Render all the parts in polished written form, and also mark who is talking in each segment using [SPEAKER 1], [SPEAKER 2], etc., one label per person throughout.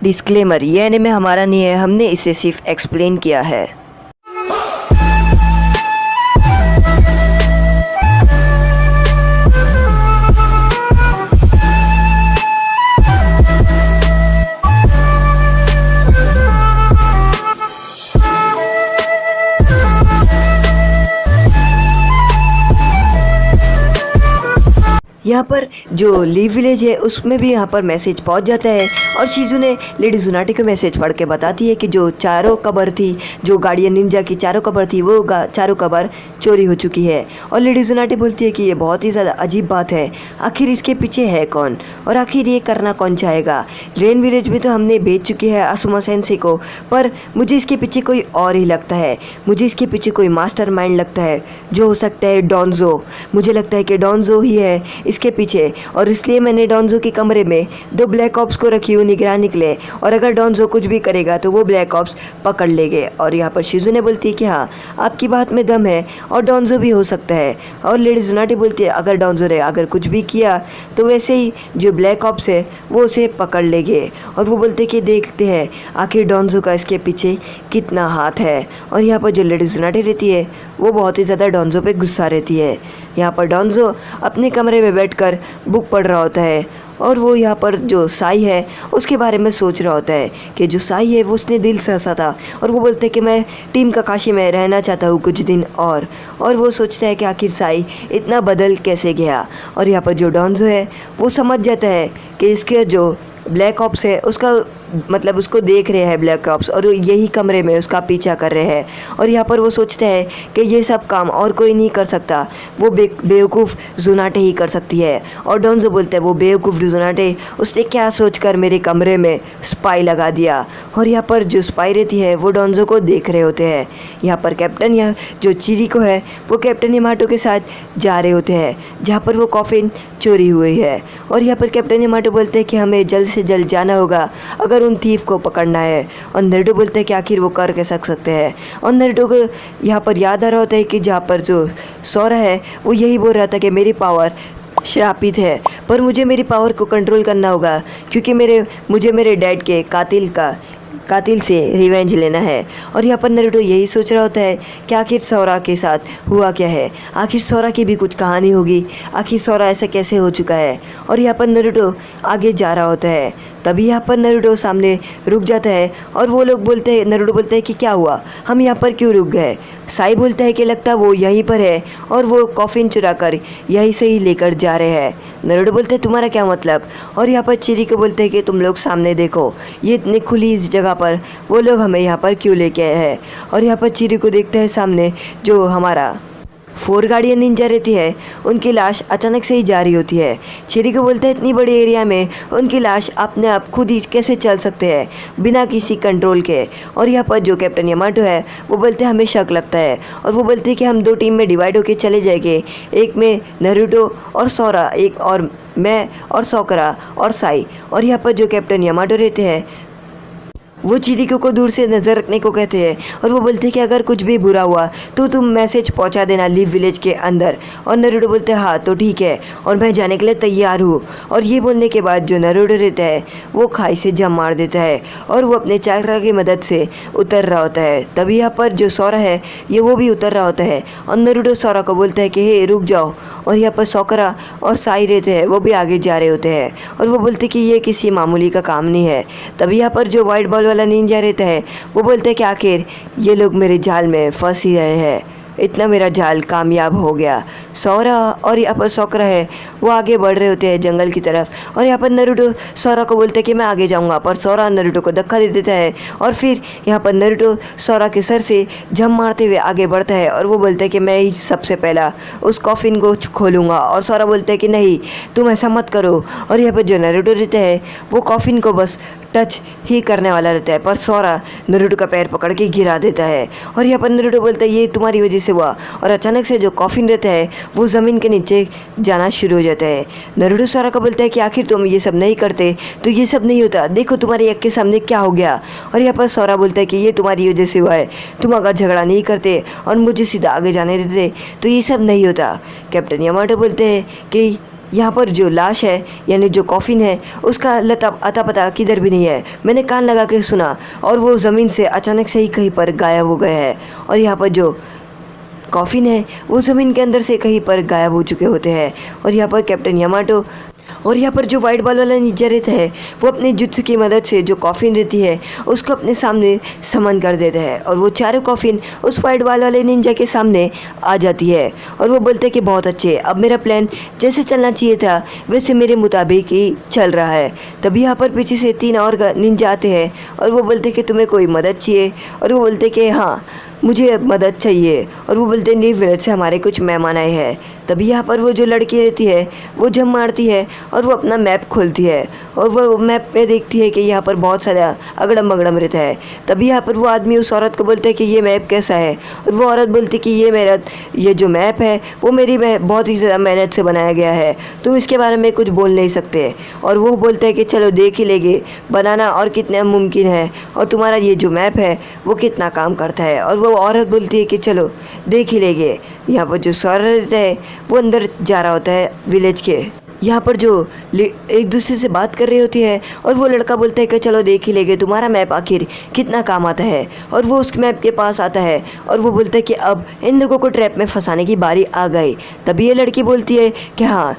[SPEAKER 1] Disclaimer, ये anime हमारा नहीं है, हमने इसे सिर्फ एक्सप्लेन किया है। यहाँ पर जो लीव विलेज है उसमें भी यहाँ पर मैसेज पहुँच जाता है और शिजुने लेडी जुनाटी को मैसेज पढ़ के बताती है कि जो चारों कबर थी, जो गार्डियन निंजा की चारों कबर थी, वो चारों कबर चोरी हो चुकी है। और लेडी जुनाटी बोलती है कि ये बहुत ही ज़्यादा अजीब बात है, आखिर इसके पीछे है कौन और आखिर ये करना कौन चाहेगा। रेन विलेज में तो हमने भेज चुकी है अസുमा सेंसे को, पर मुझे इसके पीछे कोई और ही लगता है। मुझे इसके पीछे कोई मास्टरमाइंड लगता है, जो हो सकता है डॉन्जो। मुझे लगता है कि डॉन्जो ही है इसके पीछे, और इसलिए मैंने डॉन्जो के कमरे में 2 ब्लैक ऑप्स को रखी हूँ निगरानी के लिए, और अगर डॉन्जो कुछ भी करेगा तो वो ब्लैक ऑप्स पकड़ लेंगे। और यहाँ पर शिजुने बोलती है कि हाँ, आपकी बात में दम है और डॉन्जो भी हो सकता है। और लेडी जुनाटी बोलती है अगर डॉन्जो ने अगर कुछ भी किया तो वैसे ही जो ब्लैक ऑप्स है वो उसे पकड़ लेंगे। और वो बोलते कि देखते हैं आखिर डॉन्जो का इसके पीछे कितना हाथ है। और यहाँ पर जो लेडी जुनाटी रहती है वो बहुत ही ज़्यादा डॉन्जो पे गुस्सा रहती है। यहाँ पर डॉन्जो अपने कमरे में बैठकर बुक पढ़ रहा होता है और वो यहाँ पर जो साई है उसके बारे में सोच रहा होता है कि जो साई है वो उसने दिल से हंसा था, और वो बोलते हैं कि मैं टीम काकाशी में रहना चाहता हूँ कुछ दिन और वो सोचता है कि आखिर साई इतना बदल कैसे गया। और यहाँ पर जो डॉन्जो है वो समझ जाता है कि इसके जो ब्लैक ऑप्स है उसका मतलब उसको देख रहे हैं ब्लैक ऑप्स, और यही कमरे में उसका पीछा कर रहे हैं। और यहाँ पर वो सोचता है कि ये सब काम और कोई नहीं कर सकता, वो बेवकूफ़ जुनाटे ही कर सकती है। और डॉन्जो बोलता है वो बेवकूफ़ जुनाटे, उसने क्या सोचकर मेरे कमरे में स्पाई लगा दिया। और यहाँ पर जो स्पाई रहती है वो डॉन्जो को देख रहे होते हैं। यहाँ पर कैप्टन या जो चिरिको है वो कैप्टन यामाटो के साथ जा रहे होते हैं जहाँ पर वो कॉफिन चोरी हुई है। और यहाँ पर कैप्टन यामाटो बोलते हैं कि हमें जल्द से जल्द जाना होगा अगर उन थीफ को पकड़ना है। और नारुतो बोलते हैं कि आखिर वो कर सकते हैं। और नारुतो को यहाँ पर याद आ रहा होता है कि जहाँ पर जो सोरा है वो यही बोल रहा था कि मेरी पावर श्रापित है, पर मुझे मेरी पावर को कंट्रोल करना होगा क्योंकि मुझे मेरे डैड के कातिल से रिवेंज लेना है। और यहाँ पर नारुतो यही सोच रहा होता है कि आखिर सोरा के साथ हुआ क्या है, आखिर सोरा की भी कुछ कहानी होगी, आखिर सोरा ऐसा कैसे हो चुका है। और यहाँ पर नारुतो आगे जा रहा होता है, तभी यहाँ पर नारुतो सामने रुक जाता है और वो लोग बोलते हैं, नारुतो बोलता है कि क्या हुआ, हम यहाँ पर क्यों रुक गए। साई बोलता है कि लगता वो यहीं पर है और वो कॉफिन चुरा कर यहीं से ही लेकर जा रहे हैं। नारुतो बोलते हैं तुम्हारा क्या मतलब। और यहाँ पर चिरिको बोलते हैं कि तुम लोग सामने देखो, ये इतनी खुली इस जगह पर वो लोग हमें यहाँ पर क्यों लेके आए हैं। और यहाँ पर चिरिको देखता है सामने जो हमारा 4 गार्डियन निंजा रहती है उनकी लाश अचानक से ही जा रही होती है। चिरिको बोलता है इतनी बड़ी एरिया में उनकी लाश अपने आप खुद ही कैसे चल सकते हैं बिना किसी कंट्रोल के। और यहाँ पर जो कैप्टन यामाटो है वो बोलते हैं हमें शक लगता है, और वो बोलते हैं कि हम 2 टीम में डिवाइड होकर चले जाएंगे, एक में नारुतो और सोरा, एक और मैं और सोकरा और साई। और यहाँ पर जो कैप्टन यामाटो रहते हैं वो चिरिको को दूर से नज़र रखने को कहते हैं, और वो बोलते हैं कि अगर कुछ भी बुरा हुआ तो तुम मैसेज पहुंचा देना लीव विलेज के अंदर। और नारुतो बोलते हैं हाँ तो ठीक है और मैं जाने के लिए तैयार हूँ। और ये बोलने के बाद जो नारुतो रहता है वो खाई से जम मार देता है और वो अपने चाकरा की मदद से उतर रहा होता है। तभी यहाँ पर जो सोरा है ये वो भी उतर रहा होता है, और नारुतो सोरा को बोलता है कि हे रुक जाओ। और यहाँ पर सोकरा और साई रहते हैं वो भी आगे जा रहे होते हैं, और वो बोलते कि ये किसी मामूली का काम नहीं है। तभी यहाँ पर जो वाइट बॉल वाला निंजा रहता है वो बोलते हैं कि आखिर ये लोग मेरे जाल में फंस ही रहे हैं, इतना मेरा जाल कामयाब हो गया। सोरा और यहाँ पर सोकरा है वो आगे बढ़ रहे होते हैं जंगल की तरफ, और यहाँ पर नारुतो सोरा को बोलते हैं कि मैं आगे जाऊँगा, पर सोरा नारुतो को धक्का दे देता है। और फिर यहाँ पर नारुतो सोरा के सर से जम मारते हुए आगे बढ़ता है, और वो बोलता है कि मैं ही सबसे पहला उस कॉफिन को खोलूँगा। और सोरा बोलता है कि नहीं तुम ऐसा मत करो। और यहाँ पर जो नारुतो रहता है वो कॉफिन को बस टच ही करने वाला रहता है, पर सोरा नारुतो का पैर पकड़ के गिरा देता है। और यहाँ पर नारुतो बोलता है ये तुम्हारी वजह से हुआ, और अचानक से जो कॉफिन रहता है वो ज़मीन के नीचे जाना शुरू हो जाता है। नारुतो सोरा को बोलता है कि आखिर तुम ये सब नहीं करते तो ये सब नहीं होता, देखो तुम्हारी आँख के सामने क्या हो गया। और यहाँ पर सोरा बोलता है कि ये तुम्हारी वजह से हुआ है, तुम अगर झगड़ा नहीं करते और मुझे सीधा आगे जाने देते तो ये सब नहीं होता। कैप्टन यामाटो बोलते हैं कि यहाँ पर जो लाश है यानी जो कॉफिन है उसका अता पता किधर भी नहीं है। मैंने कान लगा के सुना और वो ज़मीन से अचानक से ही कहीं पर गायब हो गया है और यहाँ पर जो कॉफिन है वो ज़मीन के अंदर से कहीं पर गायब हो चुके होते हैं। और यहाँ पर कैप्टन यामाटो और यहाँ पर जो वाइट बॉल वाला निंजा रहता है वो अपने जुत्सु की मदद से जो कॉफिन रहती है उसको अपने सामने समन कर देता है और वो चारों कॉफिन उस वाइट बॉल वाले निंजा के सामने आ जाती है और वो बोलते हैं कि बहुत अच्छे, अब मेरा प्लान जैसे चलना चाहिए था वैसे मेरे मुताबिक ही चल रहा है। तभी यहाँ पर पीछे से 3 और निंजा आते हैं और वो बोलते कि तुम्हें कोई मदद चाहिए और वो बोलते कि हाँ मुझे मदद चाहिए और वो बोलते हैं लीव विलेज से हमारे कुछ मेहमान आए हैं। तभी यहाँ पर वो जो लड़की रहती है वो जंप मारती है और वो अपना मैप खोलती है और वो मैप पे देखती है कि यहाँ पर बहुत सारा अगड़म बगड़म रहता है। तभी यहाँ पर वो आदमी उस औरत को बोलता है कि ये मैप कैसा है और वो औरत बोलती है कि ये जो मैप है वो मेरी बहुत ही ज़्यादा मेहनत से बनाया गया है, तुम इसके बारे में कुछ बोल नहीं सकते। और वो बोलता है कि चलो देख ही लेंगे बनाना और कितना मुमकिन है और तुम्हारा ये जो मैप है वो कितना काम करता है। और वो औरत बोलती है कि चलो देख ही लेंगे। यहाँ पर जो सौरा रहता है वो अंदर जा रहा होता है विलेज के। यहाँ पर जो एक दूसरे से बात कर रही होती है और वो लड़का बोलता है कि चलो देख ही लेंगे तुम्हारा मैप आखिर कितना काम आता है। और वो उस मैप के पास आता है और वो बोलता है कि अब इन लोगों को ट्रैप में फंसाने की बारी आ गई। तभी ये लड़की बोलती है कि हाँ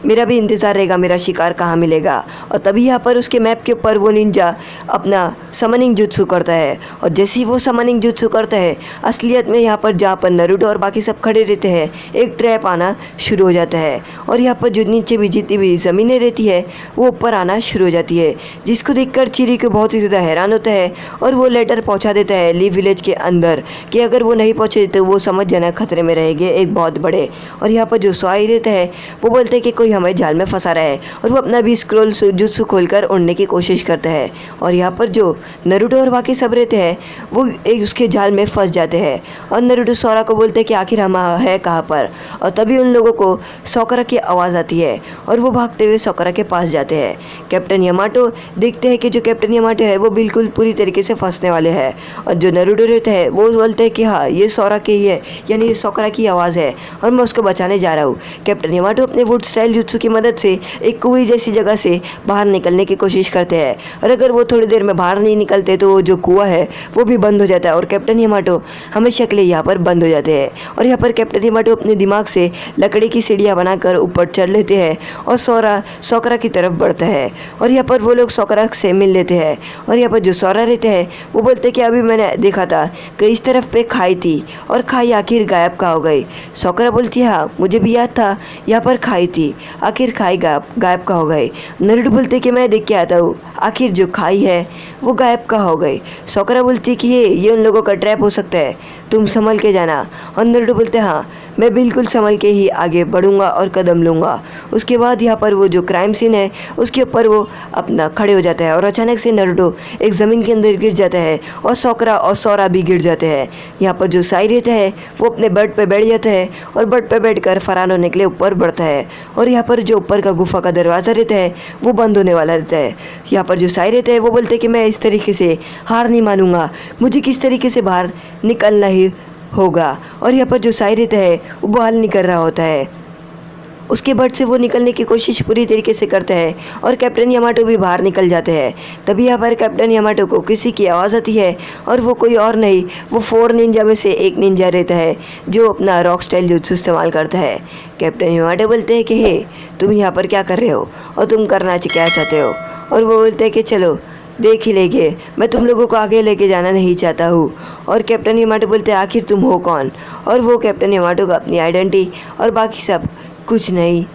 [SPEAKER 1] मेरा भी इंतज़ार रहेगा मेरा शिकार कहाँ मिलेगा। और तभी यहाँ पर उसके मैप के ऊपर वो निंजा अपना समनिंग जुत्सु करता है और जैसे ही वो समनिंग जुत्सु करता है असलियत में यहाँ पर जहाँ पर नारुतो और बाकी सब खड़े रहते हैं एक ट्रैप आना शुरू हो जाता है और यहाँ पर जो नीचे भी जितनी भी ज़मीनें रहती है वो ऊपर आना शुरू हो जाती है, जिसको देखकर चिरिको बहुत ही ज़्यादा हैरान होता है और वो लेटर पहुँचा देता है लीव विलेज के अंदर कि अगर वो नहीं पहुँचे तो वो समझ जाना खतरे में रहेंगे एक बहुत बड़े। और यहाँ पर जो सोआई रहता है वो बोलते हैं कि कोई हमें जाल में फंसा रहा है और वो अपना भी स्क्रोल जुत्सु खोलकर उड़ने की कोशिश करता है। और यहाँ पर जो नारुतो और बाकी सब रहते हैं वो एक उसके जाल में फंस जाते हैं और नारुतो सोरा को बोलते हैं कि आखिर हम है कहाँ पर। और तभी उन लोगों को सोकरा की आवाज़ आती है और वो भागते हुए सोकरा के पास जाते हैं। कैप्टन यामाटो देखते हैं कि जो कैप्टन यामाटो है वो बिल्कुल पूरी तरीके से फंसने वाले हैं और जो नारुतो रहता है वो बोलते हैं कि हाँ ये सोरा की ही है यानी ये सोकरा की आवाज़ है और मैं उसको बचाने जा रहा हूँ। कैप्टन यामाटो अपने वुड स्टाइल जुत्सु की मदद से एक कुएं जैसी जगह से बाहर निकलने की कोशिश करते हैं और अगर वो थोड़ी देर में बाहर नहीं निकलते तो वो जो कुआं है वो भी बंद हो जाता है और कैप्टन यामाटो हमेशा के लिए यहाँ पर बंद हो जाते हैं। और यहाँ पर कैप्टन यामाटो अपने दिमाग से लकड़ी की सीढ़ियाँ बनाकर ऊपर चढ़ लेते हैं और सोकरा की तरफ बढ़ता है और यहाँ पर वो लोग सोकरा से मिल लेते हैं। और यहाँ पर जो सोरा रहते हैं वो बोलते हैं कि अभी मैंने देखा था कि इस तरफ पे खाई थी और खाई आखिर गायब का हो गई। सोकरा बोलती है हाँ मुझे भी याद था यहाँ पर खाई थी, आखिर खाई गायब का हो गई। नारुतो बोलते कि मैं देख के आता हूँ आखिर जो खाई है वो गायब का हो गई। सोकरा बोलती कि ये उन लोगों का ट्रैप हो सकता है, तुम संभल के जाना। और नारुतो बोलते हाँ मैं बिल्कुल संभल के ही आगे बढ़ूंगा और कदम लूँगा। उसके बाद यहाँ पर वो जो क्राइम सीन है उसके ऊपर वो अपना खड़े हो जाता है और अचानक से नारुतो एक ज़मीन के अंदर गिर जाता है और सोकरा और सोरा भी गिर जाते हैं। यहाँ पर जो साई रहता है वो अपने बेड पे बैठ जाता है और बेड पे बैठ कर फरार होने के लिए ऊपर बढ़ता है। और यहाँ पर जो ऊपर का गुफा का दरवाज़ा रहता है वो बंद होने वाला रहता है। यहाँ पर जो साई रहता है वो बोलते हैं कि मैं इस तरीके से हार नहीं मानूंगा, मुझे किस तरीके से बाहर निकलना ही होगा। और यहाँ पर जो साई रहता है वो बाहर निकल रहा होता है, उसके बट से वो निकलने की कोशिश पूरी तरीके से करता है और कैप्टन यामाटो भी बाहर निकल जाते हैं। तभी यहाँ पर कैप्टन यामाटो को किसी की आवाज़ आती है और वो कोई और नहीं वो 4 निंजा में से एक निंजा रहता है जो अपना रॉक स्टाइल जुत्सु इस्तेमाल करता है। कैप्टन यामाटो बोलते हैं कि हे तुम यहाँ पर क्या कर रहे हो और तुम करना क्या चाहते हो। और वो बोलते हैं कि चलो देख ही लेंगे, मैं तुम लोगों को आगे लेके जाना नहीं चाहता हूँ। और कैप्टन यामाटो बोलते हैं आखिर तुम हो कौन। और वो कैप्टन यामाटो को अपनी आइडेंटिटी और बाकी सब कुछ नहीं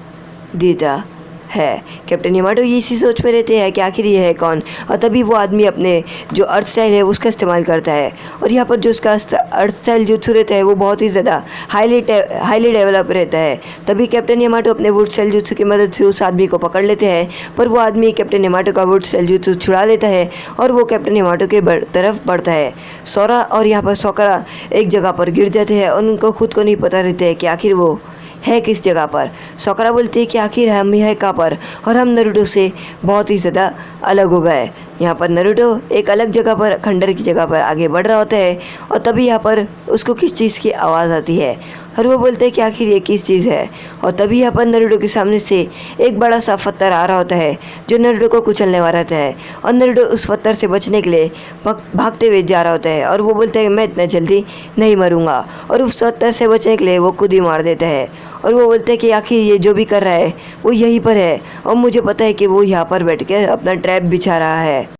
[SPEAKER 1] देता है। कैप्टन यामाटो ये इसी सोच में रहते हैं कि आखिर ये है कौन। और तभी वो आदमी अपने जो अर्थ स्टाइल है उसका इस्तेमाल करता है और यहाँ पर जो उसका अर्थ स्टाइल जुत्सु रहता है वो बहुत ही ज़्यादा हाईली डेवलप रहता है। तभी कैप्टन यामाटो अपने वुड स्टाइल जुत्सु की मदद से उस आदमी को पकड़ लेते हैं, पर वो आदमी कैप्टन यामाटो का वुड स्टाइल जुत्सु छुड़ा लेता है और वो कैप्टन यामाटो के तरफ बढ़ता है। सोरा और यहाँ पर सोकरा एक जगह पर गिर जाते हैं और उनको खुद को नहीं पता रहता है कि आखिर वो है किस जगह पर। सोकरा बोलती है कि आखिर हम ही है कहाँ पर और हम नारुतो से बहुत ही ज़्यादा अलग हो गए। यहाँ पर नारुतो एक अलग जगह पर खंडर की जगह पर आगे बढ़ रहा होता है और तभी यहाँ पर उसको किस चीज़ की आवाज़ आती है। और वो बोलते हैं कि आखिर ये किस चीज़ है। और तभी यहाँ पर नारुतो के सामने से एक बड़ा सा पत्थर आ रहा होता है जो नारुतो को कुचलने वाला रहता है। और नारुतो उस पत्थर से बचने के लिए भागते हुए जा रहा होता है और वो बोलते हैं मैं इतना जल्दी नहीं मरूंगा। और उस पत्थर से बचने के लिए वो खुद ही मार देता है। और वो बोलते हैं कि आखिर ये जो भी कर रहा है वो यहीं पर है और मुझे पता है कि वो यहाँ पर बैठ कर अपना ट्रैप बिछा रहा है।